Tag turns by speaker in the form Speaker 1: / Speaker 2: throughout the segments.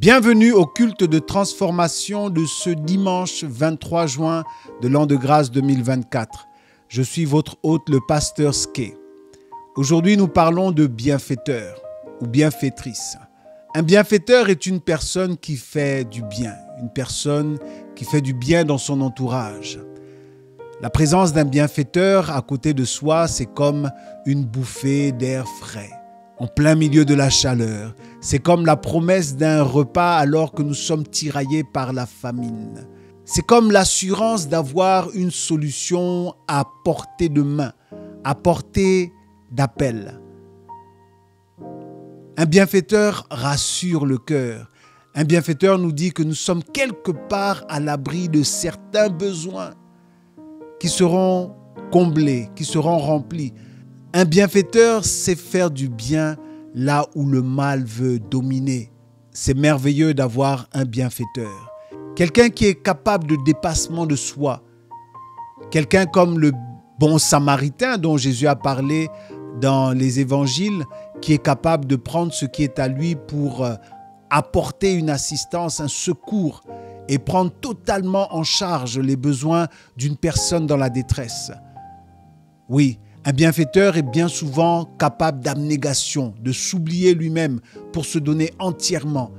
Speaker 1: Bienvenue au culte de transformation de ce dimanche 23 juin de l'an de grâce 2024. Je suis votre hôte, le pasteur Ske. Aujourd'hui, nous parlons de bienfaiteur ou bienfaitrice. Un bienfaiteur est une personne qui fait du bien, une personne qui fait du bien dans son entourage. La présence d'un bienfaiteur à côté de soi, c'est comme une bouffée d'air frais. En plein milieu de la chaleur, c'est comme la promesse d'un repas alors que nous sommes tiraillés par la famine. C'est comme l'assurance d'avoir une solution à portée de main, à portée d'appel. Un bienfaiteur rassure le cœur. Un bienfaiteur nous dit que nous sommes quelque part à l'abri de certains besoins qui seront comblés, qui seront remplis. Un bienfaiteur sait faire du bien là où le mal veut dominer. C'est merveilleux d'avoir un bienfaiteur. Quelqu'un qui est capable de dépassement de soi. Quelqu'un comme le bon samaritain dont Jésus a parlé dans les évangiles, qui est capable de prendre ce qui est à lui pour apporter une assistance, un secours et prendre totalement en charge les besoins d'une personne dans la détresse. Oui, un bienfaiteur est bien souvent capable d'abnégation, de s'oublier lui-même pour se donner entièrement.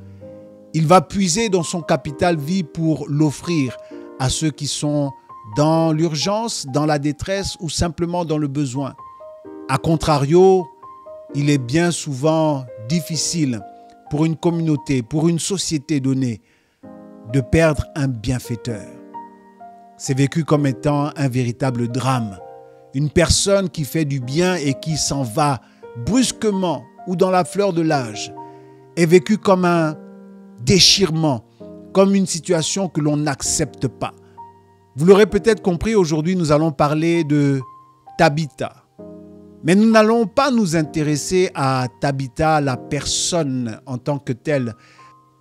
Speaker 1: Il va puiser dans son capital vie pour l'offrir à ceux qui sont dans l'urgence, dans la détresse ou simplement dans le besoin. A contrario, il est bien souvent difficile pour une communauté, pour une société donnée, de perdre un bienfaiteur. C'est vécu comme étant un véritable drame. Une personne qui fait du bien et qui s'en va brusquement ou dans la fleur de l'âge est vécue comme un déchirement, comme une situation que l'on n'accepte pas. Vous l'aurez peut-être compris, aujourd'hui nous allons parler de Tabitha. Mais nous n'allons pas nous intéresser à Tabitha, la personne en tant que telle,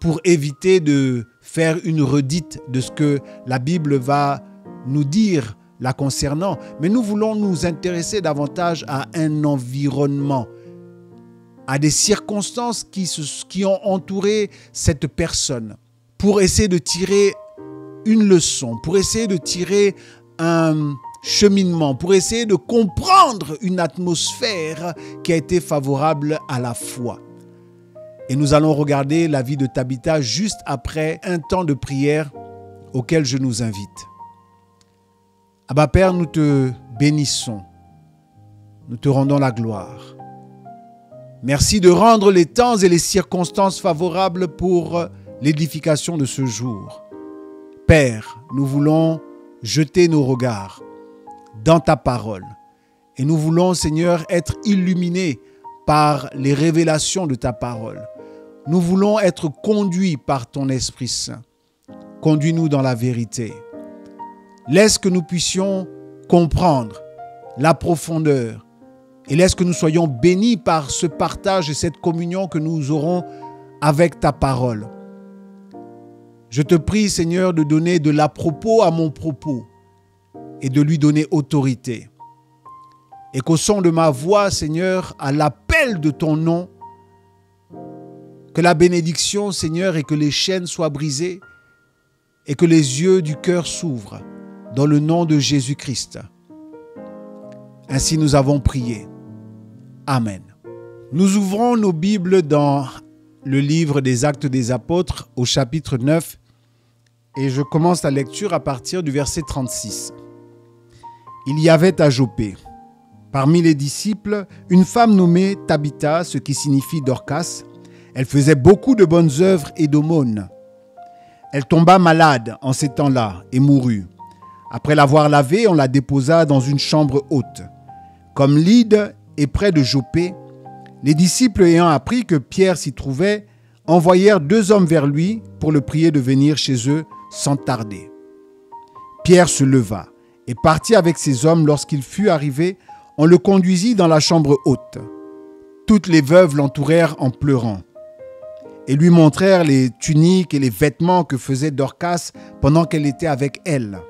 Speaker 1: pour éviter de faire une redite de ce que la Bible va nous dire la concernant. Mais nous voulons nous intéresser davantage à un environnement, à des circonstances qui ont entouré cette personne, pour essayer de tirer une leçon, pour essayer de tirer un cheminement, pour essayer de comprendre une atmosphère qui a été favorable à la foi. Et nous allons regarder la vie de Tabitha juste après un temps de prière auquel je nous invite. Abba Père, nous te bénissons, nous te rendons la gloire. Merci de rendre les temps et les circonstances favorables pour l'édification de ce jour. Père, nous voulons jeter nos regards dans ta parole et nous voulons, Seigneur, être illuminés par les révélations de ta parole. Nous voulons être conduits par ton Esprit Saint. Conduis-nous dans la vérité. Laisse que nous puissions comprendre la profondeur et laisse que nous soyons bénis par ce partage et cette communion que nous aurons avec ta parole. Je te prie, Seigneur, de donner de l'à-propos à mon propos et de lui donner autorité. Et qu'au son de ma voix, Seigneur, à l'appel de ton nom, que la bénédiction, Seigneur, et que les chaînes soient brisées et que les yeux du cœur s'ouvrent dans le nom de Jésus-Christ. Ainsi nous avons prié. Amen. Nous ouvrons nos Bibles dans le livre des Actes des Apôtres au chapitre 9 et je commence la lecture à partir du verset 36. Il y avait à Joppé, parmi les disciples, une femme nommée Tabitha, ce qui signifie Dorcas. Elle faisait beaucoup de bonnes œuvres et d'aumônes. Elle tomba malade en ces temps-là et mourut. Après l'avoir lavée, on la déposa dans une chambre haute. Comme Lyde est près de Joppé, les disciples ayant appris que Pierre s'y trouvait, envoyèrent 2 hommes vers lui pour le prier de venir chez eux sans tarder. Pierre se leva et partit avec ces hommes. Lorsqu'il fut arrivé, on le conduisit dans la chambre haute. Toutes les veuves l'entourèrent en pleurant et lui montrèrent les tuniques et les vêtements que faisait Dorcas pendant qu'elle était avec elle.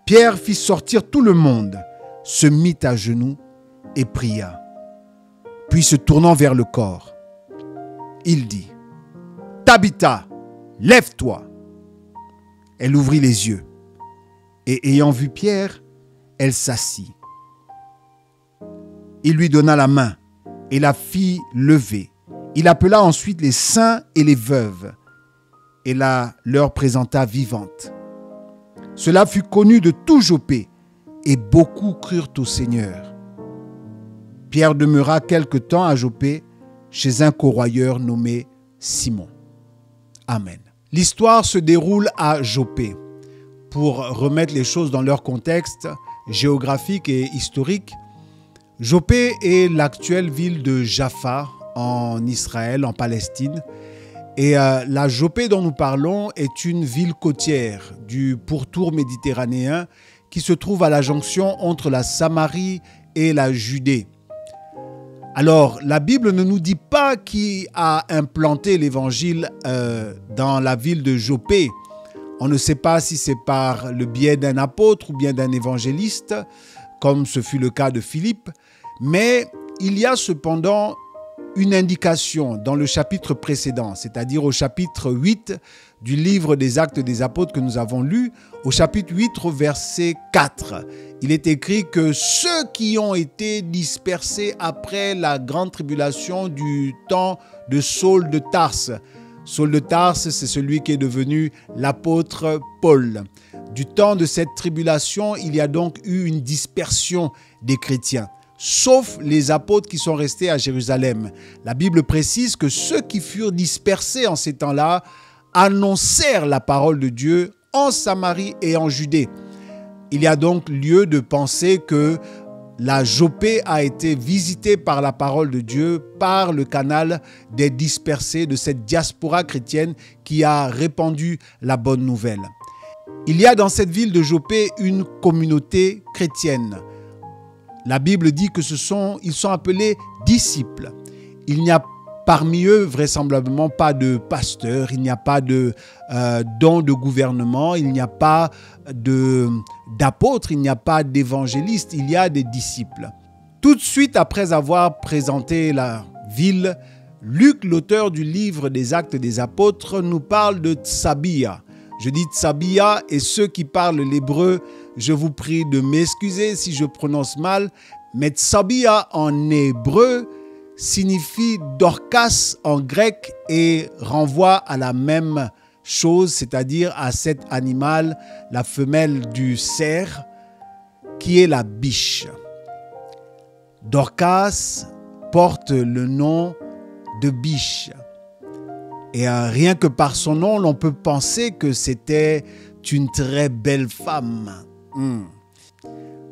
Speaker 1: Pierre fit sortir tout le monde, se mit à genoux et pria. Puis se tournant vers le corps, il dit : Tabitha, lève-toi. Elle ouvrit les yeux et ayant vu Pierre, elle s'assit. Il lui donna la main et la fit lever. Il appela ensuite les saints et les veuves et leur présenta vivante. Cela fut connu de tout Joppé et beaucoup crurent au Seigneur. Pierre demeura quelque temps à Joppé chez un corroyeur nommé Simon. Amen. L'histoire se déroule à Joppé. Pour remettre les choses dans leur contexte géographique et historique, Joppé est l'actuelle ville de Jaffa en Israël, en Palestine. Et la Joppé dont nous parlons est une ville côtière du pourtour méditerranéen qui se trouve à la jonction entre la Samarie et la Judée. Alors, la Bible ne nous dit pas qui a implanté l'évangile dans la ville de Joppé. On ne sait pas si c'est par le biais d'un apôtre ou bien d'un évangéliste, comme ce fut le cas de Philippe. Mais il y a cependant une indication dans le chapitre précédent, c'est-à-dire au chapitre 8 du livre des Actes des Apôtres que nous avons lu, au chapitre 8, verset 4. Il est écrit que ceux qui ont été dispersés après la grande tribulation du temps de Saul de Tarse. Saul de Tarse, c'est celui qui est devenu l'apôtre Paul. Du temps de cette tribulation, il y a donc eu une dispersion des chrétiens, sauf les apôtres qui sont restés à Jérusalem. La Bible précise que ceux qui furent dispersés en ces temps-là annoncèrent la parole de Dieu en Samarie et en Judée. Il y a donc lieu de penser que la Joppé a été visitée par la parole de Dieu, par le canal des dispersés de cette diaspora chrétienne qui a répandu la bonne nouvelle. Il y a dans cette ville de Joppé une communauté chrétienne. La Bible dit que ils sont appelés disciples. Il n'y a parmi eux vraisemblablement pas de pasteur, il n'y a pas de don de gouvernement, il n'y a pas d'apôtres, il n'y a pas d'évangélistes, il y a des disciples. Tout de suite après avoir présenté la ville, Luc, l'auteur du livre des Actes des Apôtres, nous parle de Tsabia. Je dis Tsabia et ceux qui parlent l'hébreu, je vous prie de m'excuser si je prononce mal, mais Tsabia en hébreu signifie Dorcas en grec et renvoie à la même chose, c'est-à-dire à cet animal, la femelle du cerf, qui est la biche. Dorcas porte le nom de biche. Et rien que par son nom, l'on peut penser que c'était une très belle femme.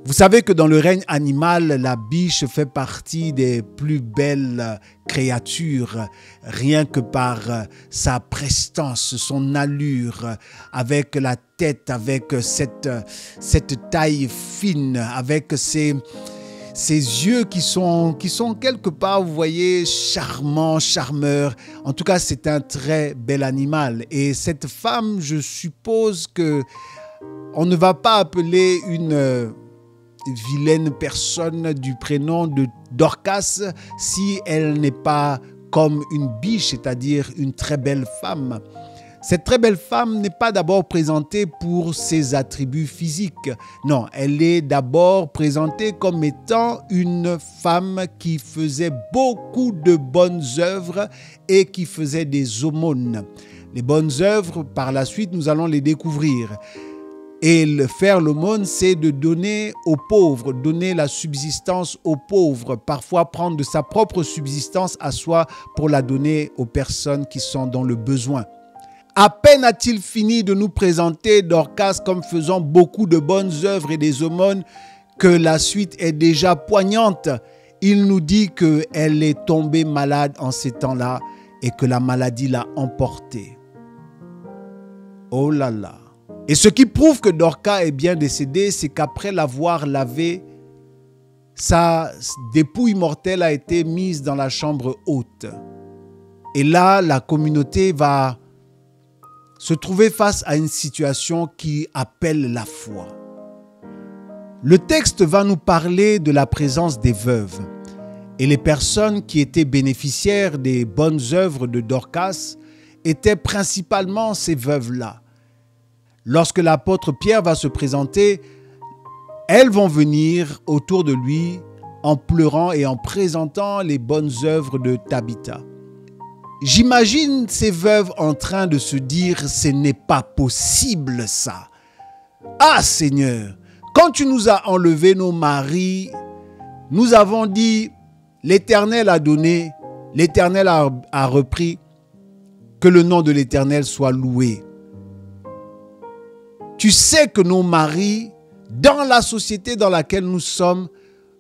Speaker 1: Vous savez que dans le règne animal, la biche fait partie des plus belles créatures, rien que par sa prestance, son allure, avec la tête, avec cette taille fine, avec ses yeux qui sont quelque part, vous voyez, charmants, charmeurs. En tout cas, c'est un très bel animal. Et cette femme, je suppose que on ne va pas appeler une vilaine personne du prénom de Dorcas si elle n'est pas comme une biche, c'est-à-dire une très belle femme. Cette très belle femme n'est pas d'abord présentée pour ses attributs physiques. Non, elle est d'abord présentée comme étant une femme qui faisait beaucoup de bonnes œuvres et qui faisait des aumônes. Les bonnes œuvres, par la suite, nous allons les découvrir. Et faire l'aumône, c'est de donner aux pauvres, donner la subsistance aux pauvres, parfois prendre de sa propre subsistance à soi pour la donner aux personnes qui sont dans le besoin. À peine a-t-il fini de nous présenter Dorcas comme faisant beaucoup de bonnes œuvres et des aumônes que la suite est déjà poignante. Il nous dit qu'elle est tombée malade en ces temps-là et que la maladie l'a emportée. Oh là là! Et ce qui prouve que Dorcas est bien décédée, c'est qu'après l'avoir lavée, sa dépouille mortelle a été mise dans la chambre haute. Et là, la communauté va se trouver face à une situation qui appelle la foi. Le texte va nous parler de la présence des veuves. Et les personnes qui étaient bénéficiaires des bonnes œuvres de Dorcas étaient principalement ces veuves-là. Lorsque l'apôtre Pierre va se présenter, elles vont venir autour de lui en pleurant et en présentant les bonnes œuvres de Tabitha. J'imagine ces veuves en train de se dire « ce n'est pas possible ça ». Ah Seigneur, quand tu nous as enlevé nos maris, nous avons dit « l'Éternel a donné, l'Éternel a repris, que le nom de l'Éternel soit loué ». Tu sais que nos maris, dans la société dans laquelle nous sommes,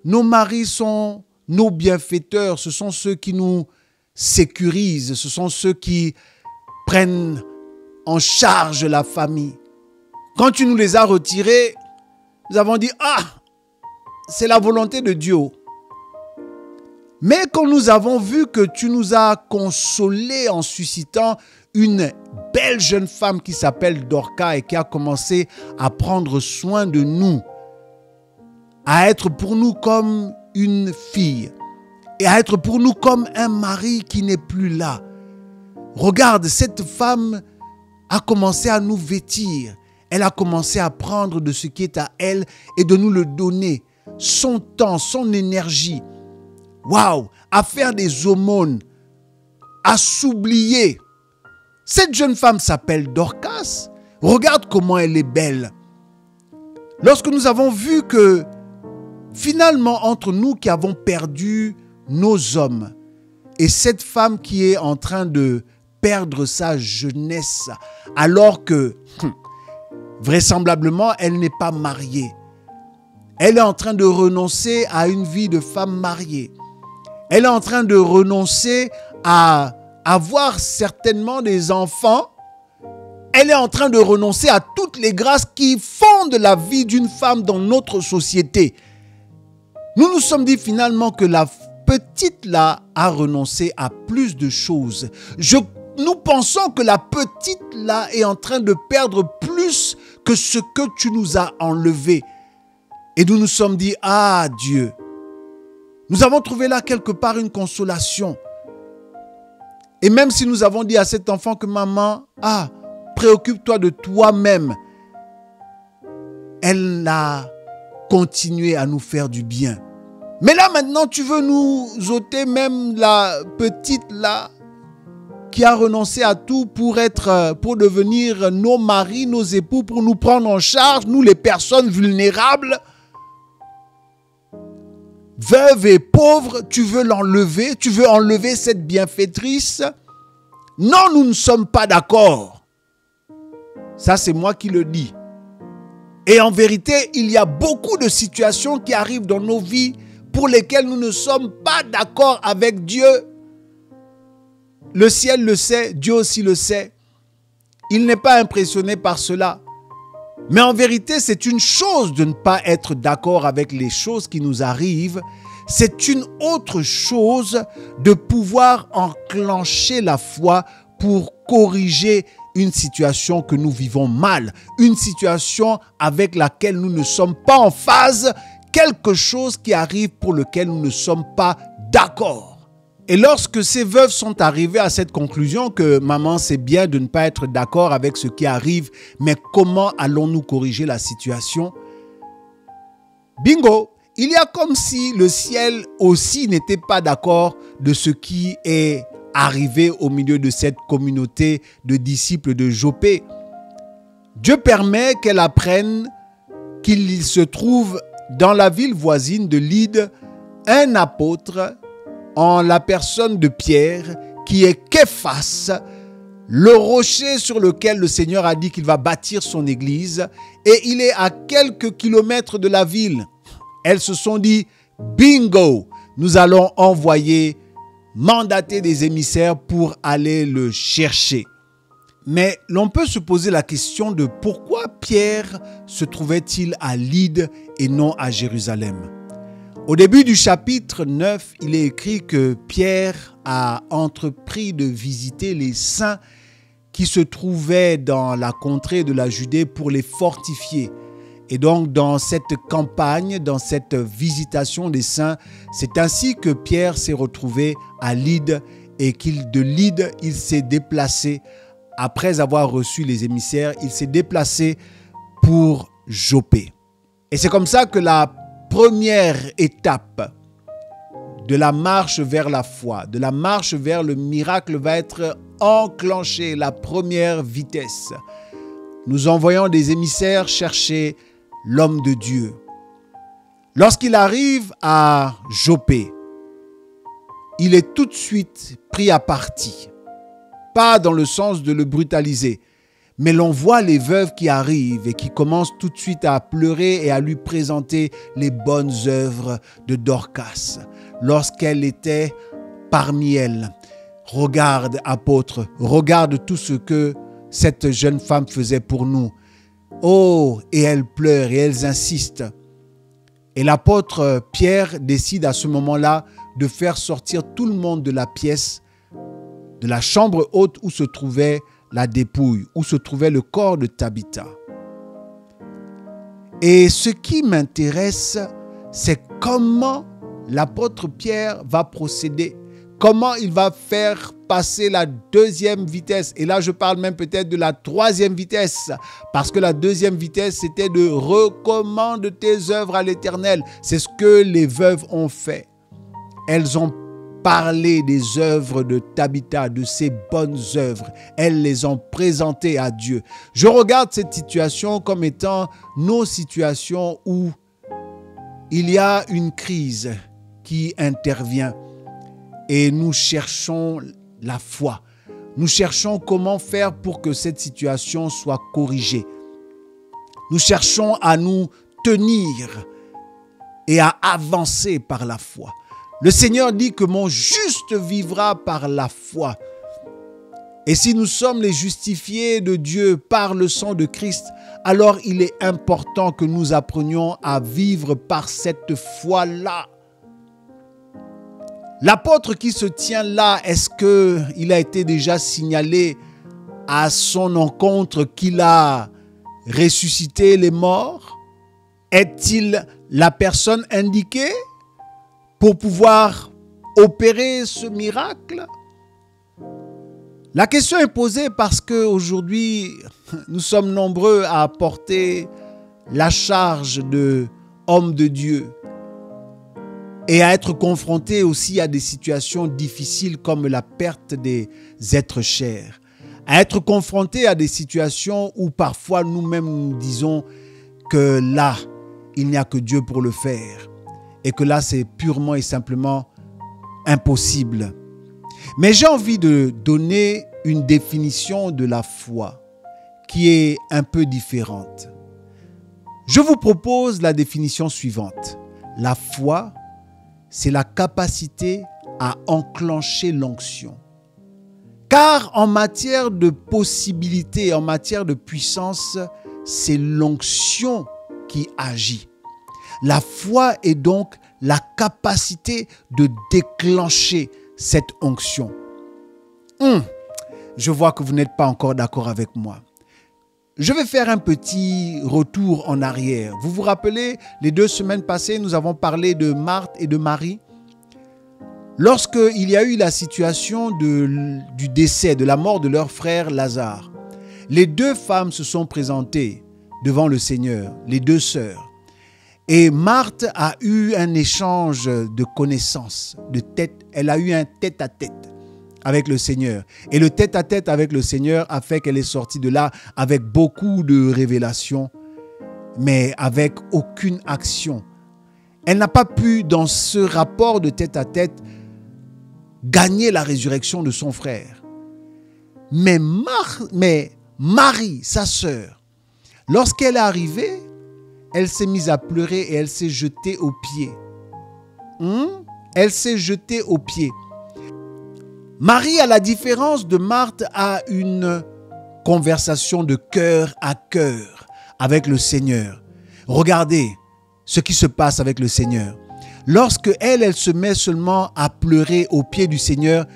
Speaker 1: nos maris sont nos bienfaiteurs, ce sont ceux qui nous sécurisent, ce sont ceux qui prennent en charge la famille. Quand tu nous les as retirés, nous avons dit « Ah, c'est la volonté de Dieu ». Mais quand nous avons vu que tu nous as consolés en suscitant une belle jeune femme qui s'appelle Dorcas et qui a commencé à prendre soin de nous, à être pour nous comme une fille et à être pour nous comme un mari qui n'est plus là. Regarde, cette femme a commencé à nous vêtir. Elle a commencé à prendre de ce qui est à elle et de nous le donner. Son temps, son énergie. Waouh! À faire des aumônes, à s'oublier. Cette jeune femme s'appelle Dorcas. Regarde comment elle est belle. Lorsque nous avons vu que finalement, entre nous qui avons perdu nos hommes et cette femme qui est en train de perdre sa jeunesse alors que vraisemblablement elle n'est pas mariée. Elle est en train de renoncer à une vie de femme mariée. Elle est en train de renoncer à avoir certainement des enfants. Elle est en train de renoncer à toutes les grâces qui fondent la vie d'une femme dans notre société. Nous nous sommes dit finalement que la petite là a renoncé à plus de choses. Nous pensons que la petite là est en train de perdre plus que ce que tu nous as enlevé. Et nous nous sommes dit, ah Dieu, nous avons trouvé là quelque part une consolation. Et même si nous avons dit à cet enfant que maman, préoccupe-toi de toi-même, elle a continué à nous faire du bien. Mais là maintenant, tu veux nous ôter même la petite là qui a renoncé à tout pour devenir nos maris, nos époux, pour nous prendre en charge, nous les personnes vulnérables. Veuve et pauvre, tu veux l'enlever, tu veux enlever cette bienfaitrice. Non, nous ne sommes pas d'accord. Ça, c'est moi qui le dis. Et en vérité, il y a beaucoup de situations qui arrivent dans nos vies pour lesquelles nous ne sommes pas d'accord avec Dieu. Le ciel le sait, Dieu aussi le sait. Il n'est pas impressionné par cela. Mais en vérité, c'est une chose de ne pas être d'accord avec les choses qui nous arrivent. C'est une autre chose de pouvoir enclencher la foi pour corriger une situation que nous vivons mal, une situation avec laquelle nous ne sommes pas en phase, quelque chose qui arrive pour lequel nous ne sommes pas d'accord. Et lorsque ces veuves sont arrivées à cette conclusion que maman, c'est bien de ne pas être d'accord avec ce qui arrive, mais comment allons-nous corriger la situation? Bingo! Il y a comme si le ciel aussi n'était pas d'accord de ce qui est arrivé au milieu de cette communauté de disciples de Joppé. Dieu permet qu'elle apprenne qu'il se trouve dans la ville voisine de Lyde un apôtre en la personne de Pierre qui est Képhas, le rocher sur lequel le Seigneur a dit qu'il va bâtir son église, et il est à quelques kilomètres de la ville. Elles se sont dit, bingo, nous allons mandater des émissaires pour aller le chercher. Mais l'on peut se poser la question de pourquoi Pierre se trouvait-il à Lyde et non à Jérusalem? Au début du chapitre 9, il est écrit que Pierre a entrepris de visiter les saints qui se trouvaient dans la contrée de la Judée pour les fortifier. Et donc, dans cette campagne, dans cette visitation des saints, c'est ainsi que Pierre s'est retrouvé à Lyde et de Lydde, il s'est déplacé, après avoir reçu les émissaires, il s'est déplacé pour Joppé. Et c'est comme ça que la première étape de la marche vers la foi, de la marche vers le miracle va être enclenchée, la première vitesse. Nous envoyons des émissaires chercher l'homme de Dieu. Lorsqu'il arrive à Joppé, il est tout de suite pris à partie. Pas dans le sens de le brutaliser, mais l'on voit les veuves qui arrivent et qui commencent tout de suite à pleurer et à lui présenter les bonnes œuvres de Dorcas lorsqu'elle était parmi elles. Regarde, apôtre, regarde tout ce que cette jeune femme faisait pour nous. Oh, et elles pleurent et elles insistent. Et l'apôtre Pierre décide à ce moment-là de faire sortir tout le monde de la pièce, de la chambre haute où se trouvait la dépouille, où se trouvait le corps de Tabitha. Et ce qui m'intéresse, c'est comment l'apôtre Pierre va procéder, comment il va faire passer la deuxième vitesse. Et là, je parle même peut-être de la troisième vitesse, parce que la deuxième vitesse, c'était de recommande tes œuvres à l'Éternel. C'est ce que les veuves ont fait. Elles ont parlé des œuvres de Tabitha, de ses bonnes œuvres. Elles les ont présentées à Dieu. Je regarde cette situation comme étant nos situations où il y a une crise qui intervient et nous cherchons la foi. Nous cherchons comment faire pour que cette situation soit corrigée. Nous cherchons à nous tenir et à avancer par la foi. Le Seigneur dit que mon juste vivra par la foi. Et si nous sommes les justifiés de Dieu par le sang de Christ, alors il est important que nous apprenions à vivre par cette foi-là. L'apôtre qui se tient là, est-ce qu'il a été déjà signalé à son encontre qu'il a ressuscité les morts? Est-il la personne indiquée pour pouvoir opérer ce miracle? La question est posée parce qu'aujourd'hui, nous sommes nombreux à porter la charge d'hommes de Dieu et à être confrontés aussi à des situations difficiles comme la perte des êtres chers, à être confrontés à des situations où parfois nous-mêmes nous disons que là, il n'y a que Dieu pour le faire. Et que là, c'est purement et simplement impossible. Mais j'ai envie de donner une définition de la foi qui est un peu différente. Je vous propose la définition suivante. La foi, c'est la capacité à enclencher l'onction. Car en matière de possibilité, en matière de puissance, c'est l'onction qui agit. La foi est donc la capacité de déclencher cette onction. Je vois que vous n'êtes pas encore d'accord avec moi. Je vais faire un petit retour en arrière. Vous vous rappelez, les 2 semaines passées, nous avons parlé de Marthe et de Marie. Lorsqu'il y a eu la situation du décès, de la mort de leur frère Lazare, les 2 femmes se sont présentées devant le Seigneur, les 2 sœurs. Et Marthe a eu un échange de connaissances, elle a eu un tête-à-tête avec le Seigneur. Et le tête-à-tête avec le Seigneur a fait qu'elle est sortie de là avec beaucoup de révélations, mais avec aucune action. Elle n'a pas pu, dans ce rapport de tête-à-tête, gagner la résurrection de son frère. Mais Marie, sa sœur, lorsqu'elle est arrivée, elle s'est mise à pleurer et elle s'est jetée aux pieds. Elle s'est jetée aux pieds. Marie, à la différence de Marthe, a une conversation de cœur à cœur avec le Seigneur. Regardez ce qui se passe avec le Seigneur. Lorsque elle se met seulement à pleurer aux pieds du Seigneur,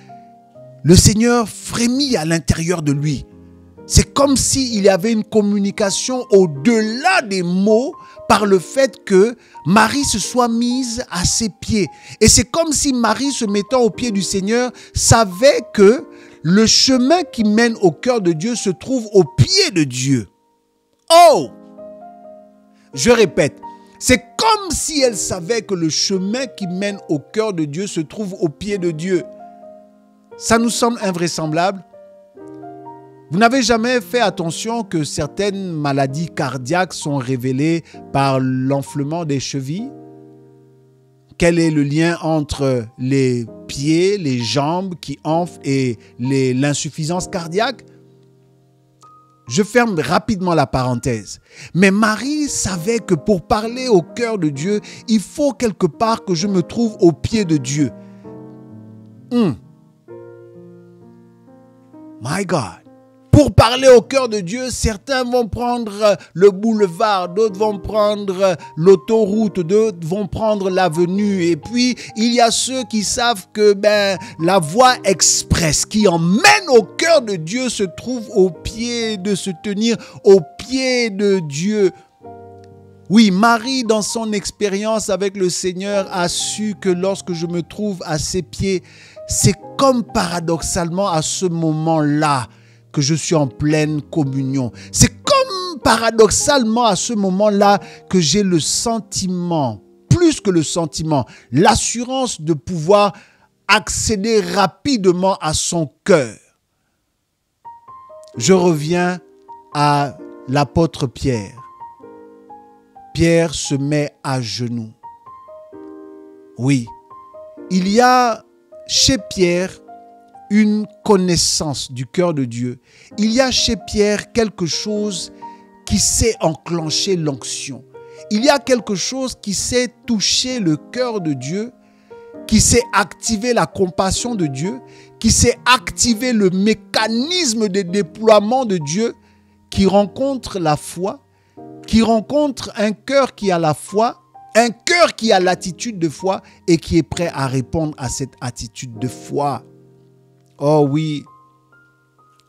Speaker 1: le Seigneur frémit à l'intérieur de lui. C'est comme s'il y avait une communication au-delà des mots par le fait que Marie se soit mise à ses pieds. Et c'est comme si Marie, se mettant aux pieds du Seigneur, savait que le chemin qui mène au cœur de Dieu se trouve au pied de Dieu. Oh! Je répète, c'est comme si elle savait que le chemin qui mène au cœur de Dieu se trouve au pied de Dieu. Ça nous semble invraisemblable. Vous n'avez jamais fait attention que certaines maladies cardiaques sont révélées par l'enflement des chevilles? Quel est le lien entre les pieds, les jambes qui enflent et l'insuffisance cardiaque? Je ferme rapidement la parenthèse. Mais Marie savait que pour parler au cœur de Dieu, il faut quelque part que je me trouve au pied de Dieu. My God. Pour parler au cœur de Dieu, certains vont prendre le boulevard, d'autres vont prendre l'autoroute, d'autres vont prendre l'avenue. Et puis, il y a ceux qui savent que la voie express qui emmène au cœur de Dieu se trouve au pied, de se tenir au pied de Dieu. Oui, Marie, dans son expérience avec le Seigneur, a su que lorsque je me trouve à ses pieds, c'est comme paradoxalement à ce moment-là que je suis en pleine communion. C'est comme paradoxalement à ce moment-là que j'ai le sentiment, plus que le sentiment, l'assurance de pouvoir accéder rapidement à son cœur. Je reviens à l'apôtre Pierre. Pierre se met à genoux. Oui, il y a chez Pierre une connaissance du cœur de Dieu. Il y a chez Pierre quelque chose qui sait enclencher l'onction. Il y a quelque chose qui sait toucher le cœur de Dieu, qui sait activer la compassion de Dieu, qui sait activer le mécanisme de déploiement de Dieu, qui rencontre la foi, qui rencontre un cœur qui a la foi, un cœur qui a l'attitude de foi et qui est prêt à répondre à cette attitude de foi. Oh oui.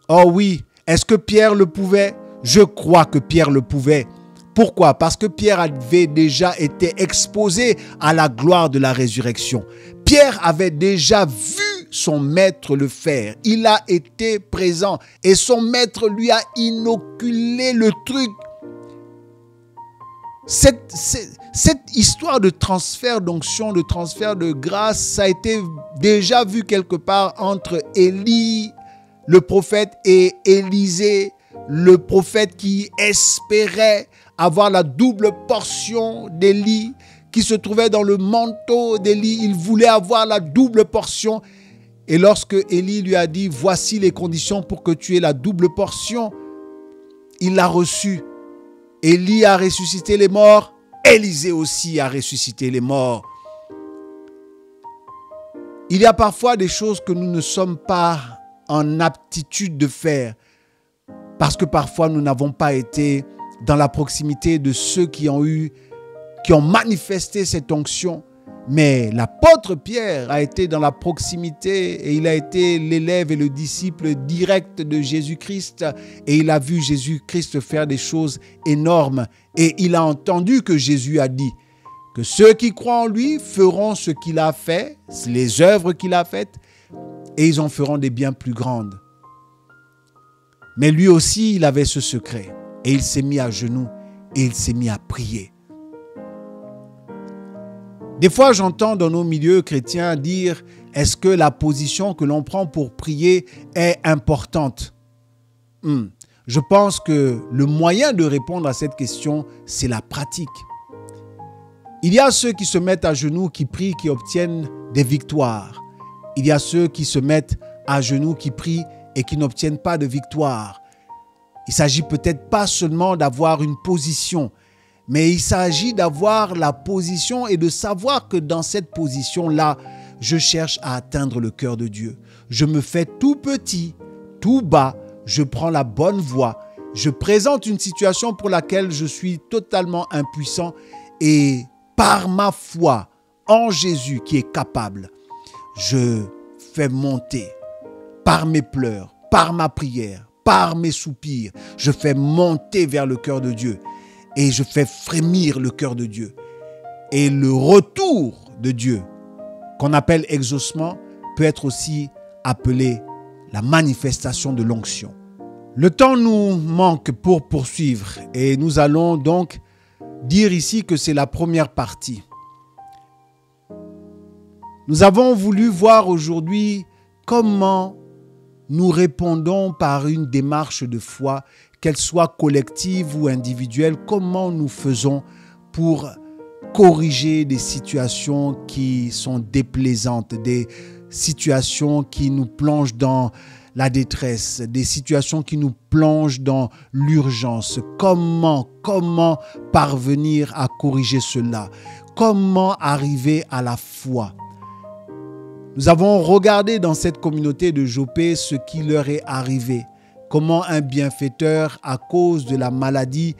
Speaker 1: Oh oui. Est-ce que Pierre le pouvait? Je crois que Pierre le pouvait. Pourquoi? Parce que Pierre avait déjà été exposé à la gloire de la résurrection. Pierre avait déjà vu son maître le faire. Il a été présent et son maître lui a inoculé le truc. Cette histoire de transfert d'onction, de transfert de grâce, ça a été déjà vu quelque part entre Élie, le prophète, et Élisée, le prophète qui espérait avoir la double portion d'Élie, qui se trouvait dans le manteau d'Élie. Il voulait avoir la double portion. Et lorsque Élie lui a dit, voici les conditions pour que tu aies la double portion, il l'a reçu. Élie a ressuscité les morts, Élisée aussi a ressuscité les morts. Il y a parfois des choses que nous ne sommes pas en aptitude de faire parce que parfois nous n'avons pas été dans la proximité de ceux qui ont manifesté cette onction. Mais l'apôtre Pierre a été dans la proximité et il a été l'élève et le disciple direct de Jésus-Christ et il a vu Jésus-Christ faire des choses énormes et il a entendu que Jésus a dit que ceux qui croient en lui feront ce qu'il a fait, les œuvres qu'il a faites et ils en feront des bien plus grandes. Mais lui aussi, il avait ce secret et il s'est mis à genoux et il s'est mis à prier. Des fois, j'entends dans nos milieux chrétiens dire « Est-ce que la position que l'on prend pour prier est importante ?» Je pense que le moyen de répondre à cette question, c'est la pratique. Il y a ceux qui se mettent à genoux, qui prient, qui obtiennent des victoires. Il y a ceux qui se mettent à genoux, qui prient et qui n'obtiennent pas de victoire. Il s'agit peut-être pas seulement d'avoir une position, mais il s'agit d'avoir la position et de savoir que dans cette position-là, je cherche à atteindre le cœur de Dieu. Je me fais tout petit, tout bas, je prends la bonne voie, je présente une situation pour laquelle je suis totalement impuissant et par ma foi en Jésus qui est capable, je fais monter par mes pleurs, par ma prière, par mes soupirs, je fais monter vers le cœur de Dieu. et je fais frémir le cœur de Dieu. Et le retour de Dieu, qu'on appelle exaucement, peut être aussi appelé la manifestation de l'onction. Le temps nous manque pour poursuivre et nous allons donc dire ici que c'est la première partie. Nous avons voulu voir aujourd'hui comment nous répondons par une démarche de foi, qu'elle soit collective ou individuelle, comment nous faisons pour corriger des situations qui sont déplaisantes, des situations qui nous plongent dans la détresse, des situations qui nous plongent dans l'urgence. Comment parvenir à corriger cela? Comment arriver à la foi? Nous avons regardé dans cette communauté de Joppé ce qui leur est arrivé. Comment un bienfaiteur, à cause de la maladie,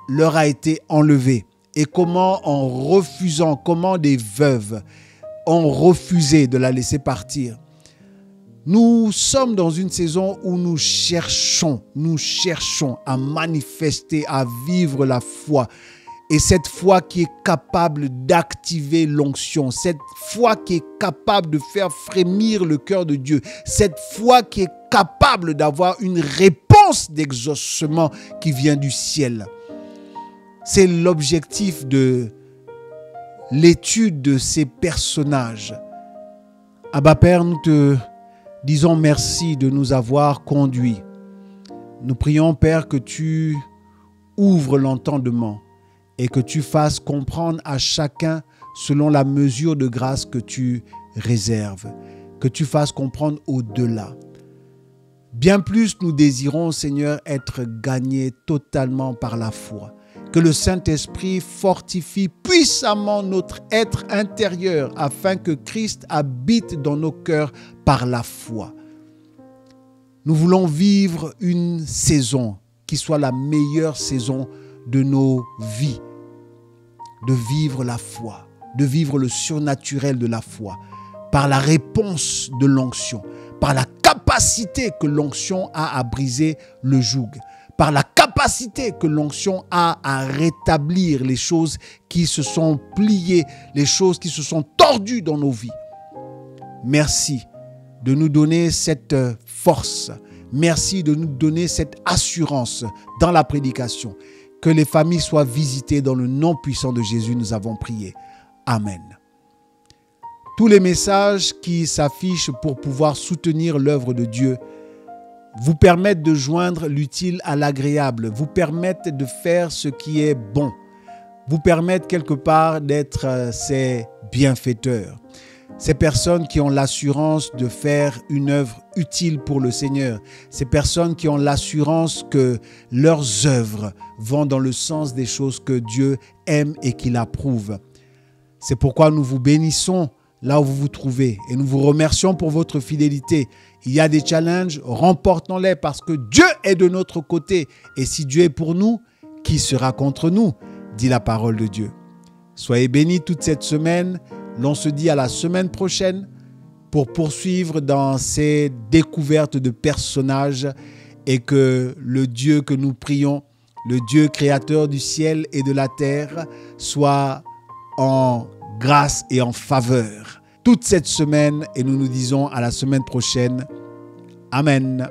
Speaker 1: leur a été enlevé. Et comment en refusant, comment des veuves ont refusé de la laisser partir. Nous sommes dans une saison où nous cherchons à manifester, à vivre la foi. Et cette foi qui est capable d'activer l'onction, cette foi qui est capable de faire frémir le cœur de Dieu, cette foi qui est capable d'avoir une réponse d'exaucement qui vient du ciel. C'est l'objectif de l'étude de ces personnages. Abba Père, nous te disons merci de nous avoir conduits. Nous prions, Père, que tu ouvres l'entendement et que tu fasses comprendre à chacun selon la mesure de grâce que tu réserves, que tu fasses comprendre au-delà. Bien plus, nous désirons, Seigneur, être gagnés totalement par la foi. Que le Saint-Esprit fortifie puissamment notre être intérieur afin que Christ habite dans nos cœurs par la foi. Nous voulons vivre une saison qui soit la meilleure saison de nos vies, de vivre la foi, de vivre le surnaturel de la foi, par la réponse de l'onction, par la capacité que l'onction a à briser le joug, par la capacité que l'onction a à rétablir les choses qui se sont pliées, les choses qui se sont tordues dans nos vies. Merci de nous donner cette force, merci de nous donner cette assurance dans la prédication. Que les familles soient visitées dans le nom puissant de Jésus, nous avons prié. Amen. Tous les messages qui s'affichent pour pouvoir soutenir l'œuvre de Dieu vous permettent de joindre l'utile à l'agréable, vous permettent de faire ce qui est bon, vous permettent quelque part d'être ces bienfaiteurs. Ces personnes qui ont l'assurance de faire une œuvre utile pour le Seigneur. Ces personnes qui ont l'assurance que leurs œuvres vont dans le sens des choses que Dieu aime et qu'il approuve. C'est pourquoi nous vous bénissons là où vous vous trouvez et nous vous remercions pour votre fidélité. Il y a des challenges, remportons-les parce que Dieu est de notre côté. Et si Dieu est pour nous, qui sera contre nous? Dit la parole de Dieu. Soyez bénis toute cette semaine. L'on se dit à la semaine prochaine pour poursuivre dans ces découvertes de personnages et que le Dieu que nous prions, le Dieu créateur du ciel et de la terre, soit en grâce et en faveur toute cette semaine et nous nous disons à la semaine prochaine. Amen.